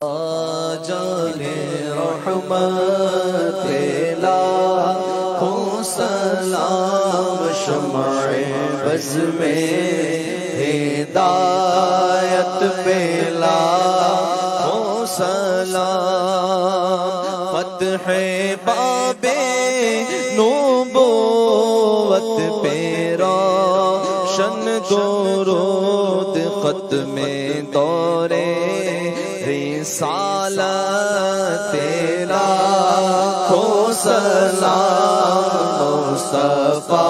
جانے رحمت لاکھوں سلام، شمع بز میں ہدایت پہ لاکھوں سلام، فتح باب نبوت پہ روشن درود، ختم دورے رسالت لاکھوں سلام، مصطفیٰ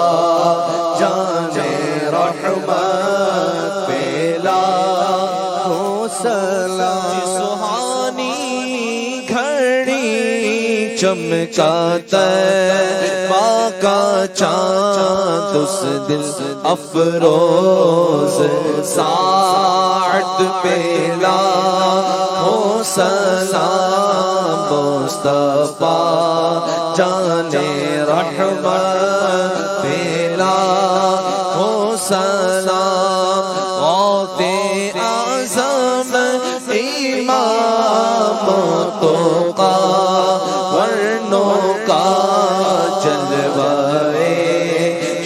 جان رحمت پہ لاکھوں سلام، سہانی گھڑی چمکاتا طیبہ کا چاند، اس دل افروز ساعت پہ لاکھوں سلام، مصطفیٰ جان رحمت پہ لاکھوں سلام، غوث اعظم امام تقی ورنوں کا جلوہ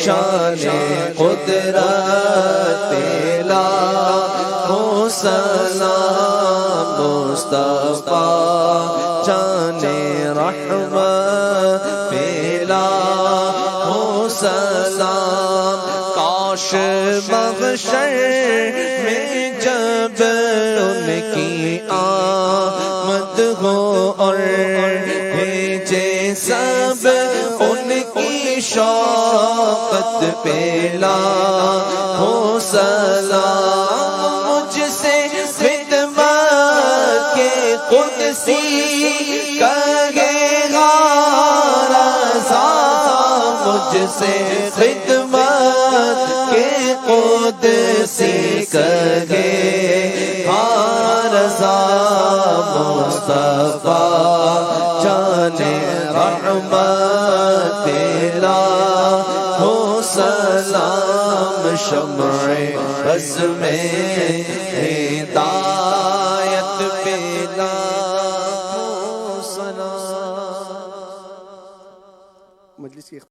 شان قدرت لاکھوں سلام، مصطفیٰ جان رحمت پہ لاکھوں سلام، کاش محشر میں جب ان کی آمد ہو اور بھیجے سب ان کی شوقت پہ لاکھوں سلام، مجھ سے خدمت کے قدسی کہے گا رضا، مجھ سے خدمت کے قدسی کہے گا رضا، مصطفیٰ جان رحمت پہ لاکھوں سلام، شمع بز میں ہدایت